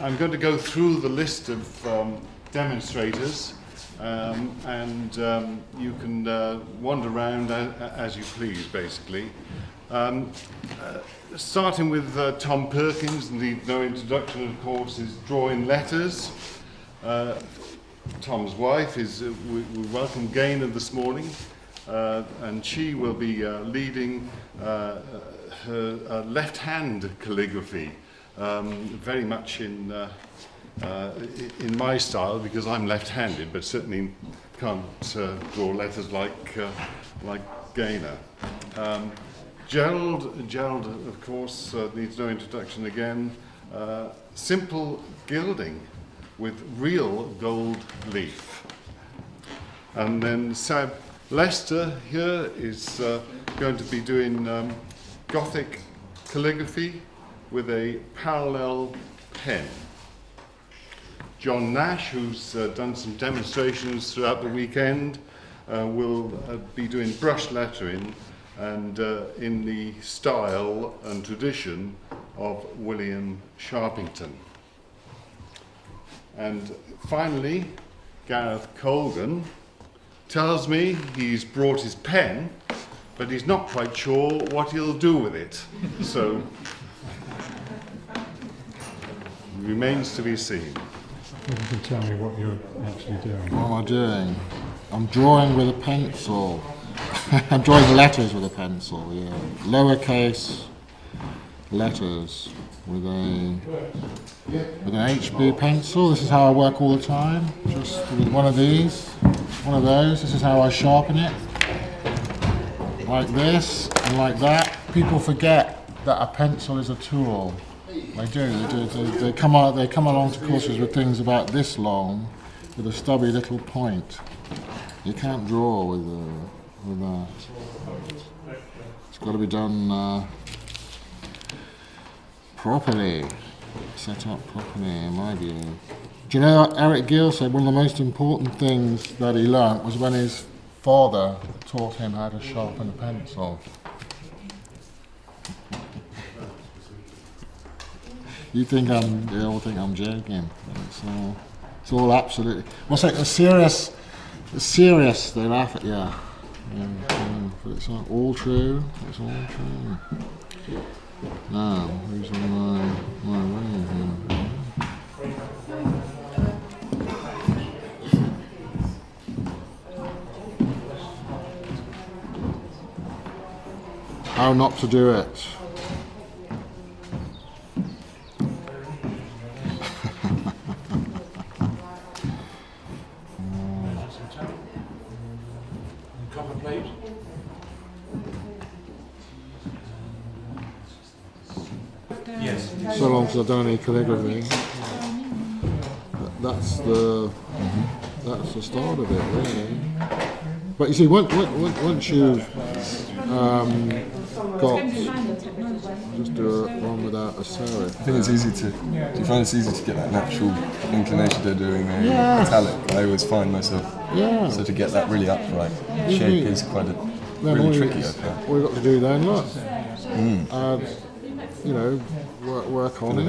I'm going to go through the list of demonstrators, and you can wander around as you please, basically. Starting with Tom Perkins, and no introduction, of course, is drawing letters. Tom's wife is, we welcome Gaynor this morning, and she will be leading her left-hand calligraphy, very much in my style, because I'm left-handed, but certainly can't draw letters like Gaynor. Gerald, of course, needs no introduction again. Simple gilding with real gold leaf. And then Sab Lester here is going to be doing Gothic calligraphy with a parallel pen. John Nash, who's done some demonstrations throughout the weekend, will be doing brush lettering and in the style and tradition of William Sharpington. And finally, Gareth Colgan tells me he's brought his pen, but he's not quite sure what he'll do with it. So, remains to be seen. You can tell me what you're actually doing. What am I doing? I'm drawing with a pencil. I'm drawing letters with a pencil, yeah. Lowercase letters with an HB pencil. This is how I work all the time. Just with one of these, one of those. This is how I sharpen it. Like this and like that. People forget that a pencil is a tool. They do. They come along to courses with things about this long, with a stubby little point. You can't draw with that. It's got to be done properly, set up properly, in my view. Do you know what Eric Gill said? One of the most important things that he learnt was when his father taught him how to sharpen a pencil. You all think I'm joking. It's all absolutely. What's that? The serious. They laugh at you. But it's all true. It's all true. Now, who's on my way here? How not to do it. So long as I've done any calligraphy, that's the start of it, really. But you see, once you've got, just do one without a serif. I think it's easy to. Do you find it's easy to get that natural inclination to doing a metallic? I always find myself. Yeah. So to get that really upright shape is quite really tricky. I think. All you've got to do then, look. Work on it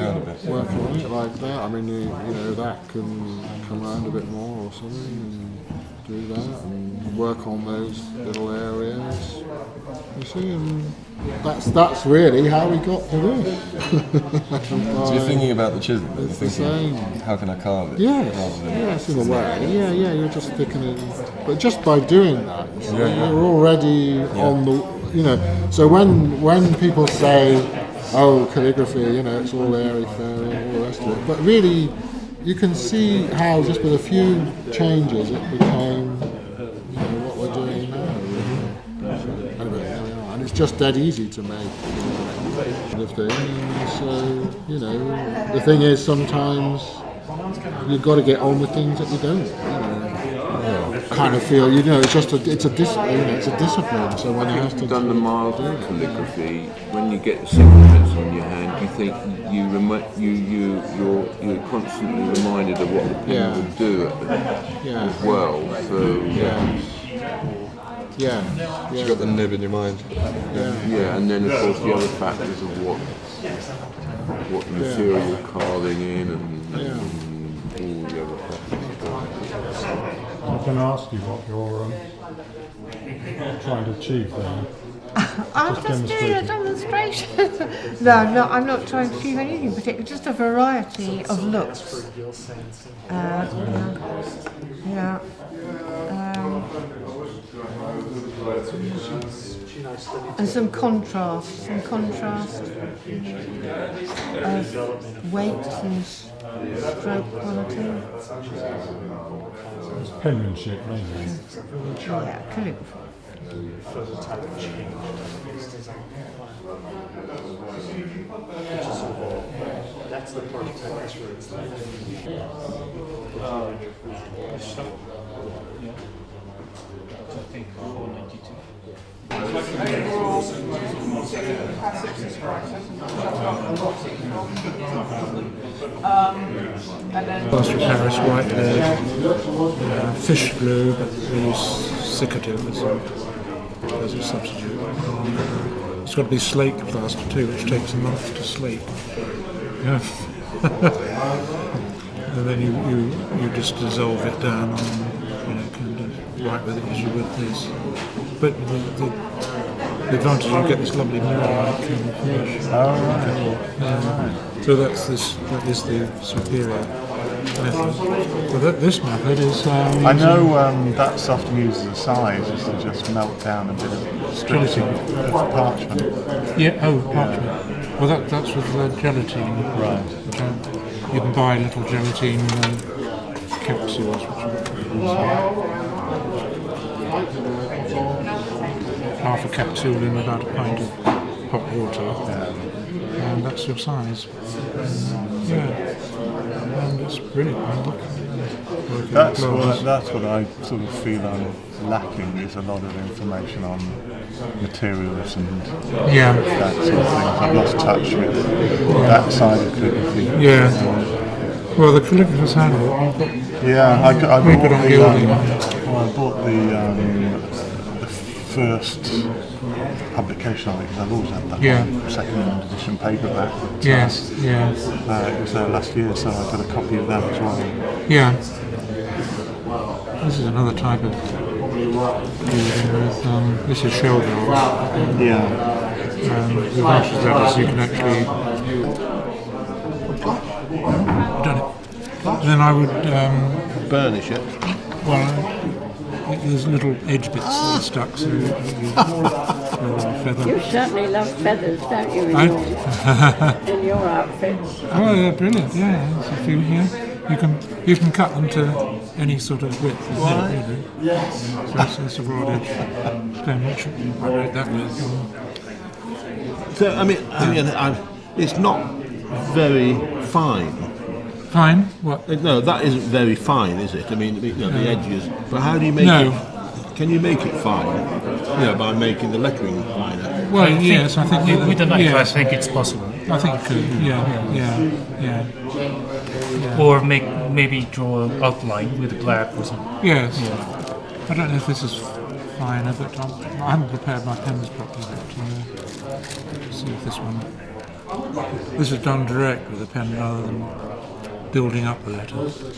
like that. I mean, you know, that can come around a bit more or something, and do that, and work on those little areas. You see, and that's really how we got to this. So you're thinking about the chisel, but you're It's the thinking, same. how can I carve it? Yes, in a way. Yeah, you're just thickening. But just by doing that, you're already on the, so when people say, oh, calligraphy, it's all airy-fairy and all the rest of it. But really, you can see how just with a few changes it became, what we're doing now. So, anyway, there we are. And it's just dead easy to make the thing. And so, the thing is sometimes you've got to get on with things that you don't. Kind of feel, it's just it's a discipline. So when you have to done the mild calligraphy, when you get the signatures on your hand, you think you're constantly reminded of what the pen would do as well. So Yeah. You've got the nib in your mind. Yeah, and then of course the other factors of what material you're carving in and all the other factors. I can ask you what you're trying to achieve there. I'm just doing a demonstration. No, I'm not trying to achieve anything particular, just a variety of looks. Yeah. And some contrast of weight and stroke quality. It's penmanship mainly. Yeah, calligraphy. That's the part of text where it's like. I think 492. Plaster of Paris, white lead, fish glue, but we use cicative as a substitute. It's got to be slate plaster too, which takes a month to slate. Yeah. And then you just dissolve it down on, kind of right with it as you would this. But the advantage you get this lovely mirror-like kind of finish. So that is the superior method. So this method is. I know that's often used as a size, is to just melt down a bit of stripping of parchment. Yeah. Oh, parchment. Well, that's with gelatine. Right. You can buy little gelatine capsules, half a capsule in about a pint of hot water, and that's your size. And it's brilliant. That's what I sort of feel I'm lacking, is a lot of information on materials and that sort of thing. I've lost touch with that side of calligraphy. Yeah. Well, the calligrapher's handbook. I bought the first publication of it, because I've always had that second edition paperback. Yes. It was there last year, so I got a copy of that as well. Yeah. This is another type of with, this is shell draw. The advantage of that is you can actually done it. Then I would burnish it. Well, there's little edge bits that are stuck, so you feather. You certainly love feathers, don't you, in your outfits? Oh, yeah, brilliant! Yeah, there's a few here. You can cut them to any sort of width. Really. Yes. So it's a broad edge stone, which I wrote that with. So I mean, it's not very fine. Fine? What? No, that isn't very fine, is it? I mean, the edges. But how do you make it? Can you make it fine? By making the lettering finer. Well, yes, I think with the knife, I think it's possible. I think you could. Yeah. Or maybe draw an outline with black or something. Yes. Yeah. I don't know if this is finer, but I haven't prepared my pens properly. But see if this one. This is done direct with a pen rather than building up the letters. It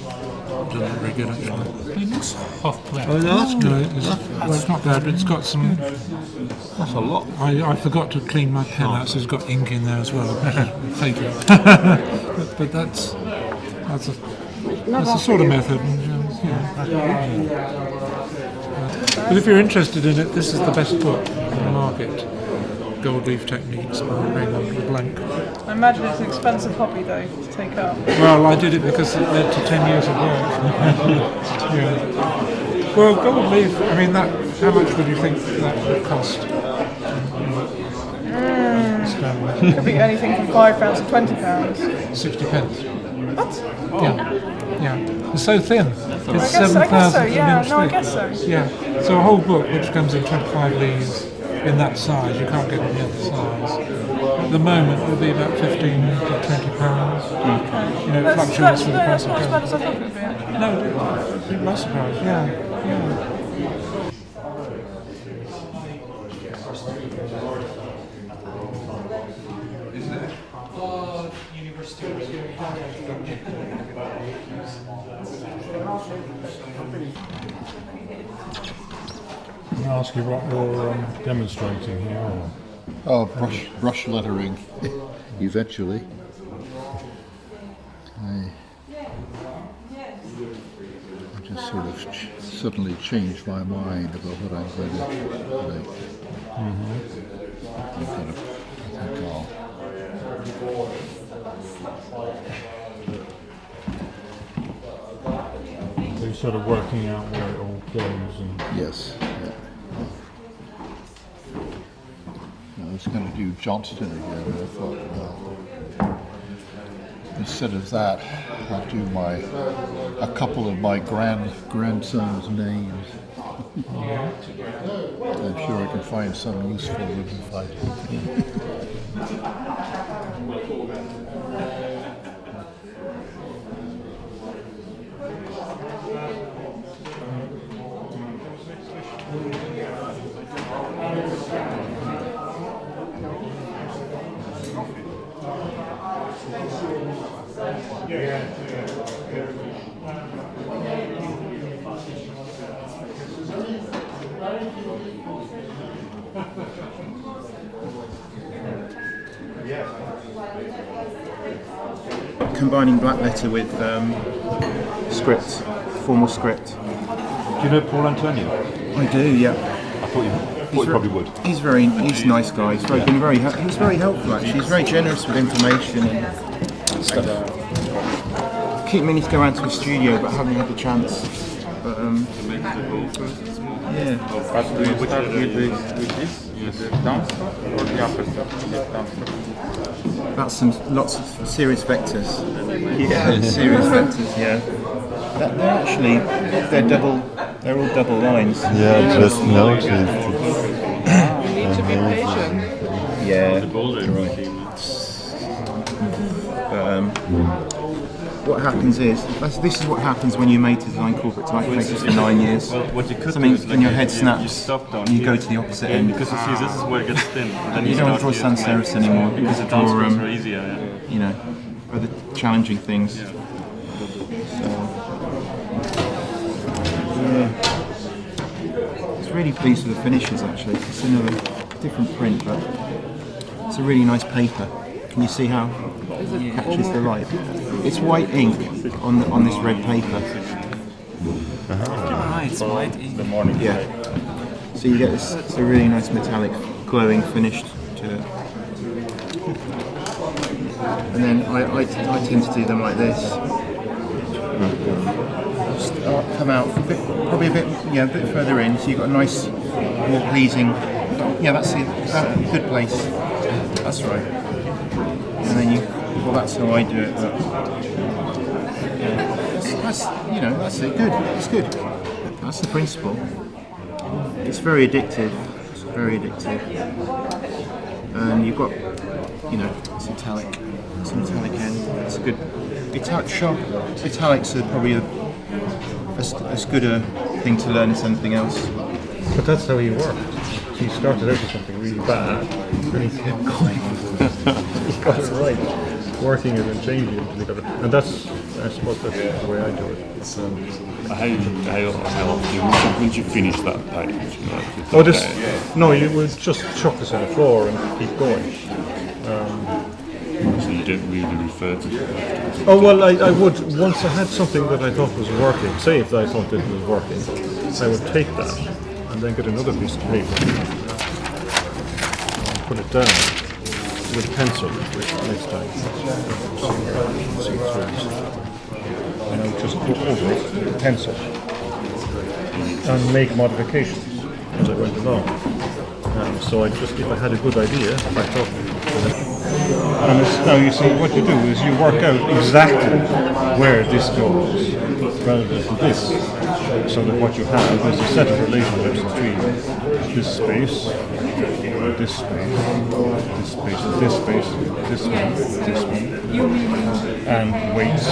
doesn't look very good actually. It looks half black. Oh, that's good. It's not bad, but it's got some. That's a lot. I forgot to clean my pen out, so it's got ink in there as well. Fatal. but that's the sort of method. But if you're interested in it, this is the best book on the market. Gold Leaf Techniques by Raymond LeBlanc. I imagine it's an expensive hobby though to take up. Well, I did it because it led to 10 years of work. Well, gold leaf, how much would you think that would cost? Could be anything from £5 to £20. 60 pence. What? Yeah. It's so thin. It's I guess so, 7,000 yeah. No, I guess so. Yeah. So a whole book which comes in 25 leaves in that size, you can't get any other size. At the moment, it will be about £15 to £20. Okay. It fluctuates with the price That's of not as gold. bad as I thought it would be. No, it was surprised. Yeah. I ask you what you're demonstrating here? Or? Oh, brush lettering, eventually. I just sort of suddenly changed my mind about what I'm going to make. I think I'll... So you're sort of working out where it all goes and... Yes. Yeah. I was going to do Johnston again, and I thought, well, instead of that, I'll do a couple of my grandsons' names. I'm sure I can find some useful if I do. Combining black letter with script, formal script. Do you know Paul Antonio? I do, yeah. I thought you probably would. He's a nice guy. He was very helpful actually. He's very generous with information and stuff. Keep meaning to go around to his studio, but haven't had the chance. But yeah. But do you start with this? The dance or the upper stuff? That's lots of serious vectors. Yeah, serious vectors. Yeah. They're all double lines. Yeah, just noticed. You need to be patient. Yeah. What happens is, this is what happens when you made to design corporate typefaces for 9 years. Well, what you could Something do is in your head snaps, you stop down you here. go to the opposite end. Because you see, this is where it gets thin. And then You don't draw start sans here. serifs anymore. Because the draw, downscapes are easier, yeah. you know, other challenging things. Yeah. I was really pleased with the finishes actually. It's another different print, but it's a really nice paper. Can you see how it catches the light? It's white ink on this red paper. It's white ink. The morning. Yeah. So you get this. It's a really nice metallic, glowing finish to it. And then I tend to do them like this. Just come out probably a bit further in, so you've got a nice, more pleasing. Yeah, that's it. Good place. That's right. And then that's how I do it. But that's it. Good. It's good. That's the principle. It's very addictive. It's very addictive. And you've got, it's metallic. It's a metallic end. It's a good. Italics are probably as good a thing to learn as anything else. But that's how he worked. He started out with something really bad, and he kept going. He got it right, working it and changing it until he got it. And I suppose that's the way I do it. How often once you finish that page? No, you would just chuck this on the floor and keep going. So you don't really refer to it? Oh well, I would, once I had something that I thought was working, say if I thought it was working, I would take that and then get another piece of paper and put it down with a pencil next time. And I would just go over it with a pencil and make modifications as I went along. So if I had a good idea, I thought. And now you see, what you do is you work out exactly where this goes, rather than this, so that what you have is a set of relationships between this space, this space, this space, this space, this one, and weights,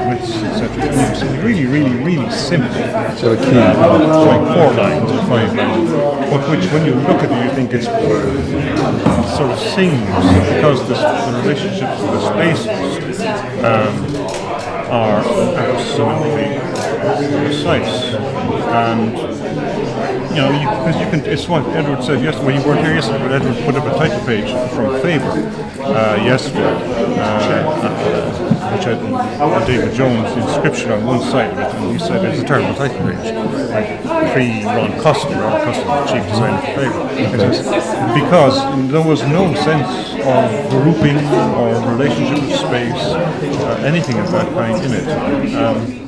widths, etc. It's really, really, really simple. So a key. Like 4 lines or 5 lines, but which, when you look at it, you think it sort of sings because the relationships with the spaces are absolutely precise, and because you can. It's what Edward said yesterday. Well, you weren't here yesterday, but Edward put up a title page from Faber yesterday, which had David Jones' inscription on one side of it, and he said it's a terrible title page, like pre-Ron Costa, the chief designer for Faber, because there was no sense of grouping or relationship of space, anything of that kind in it.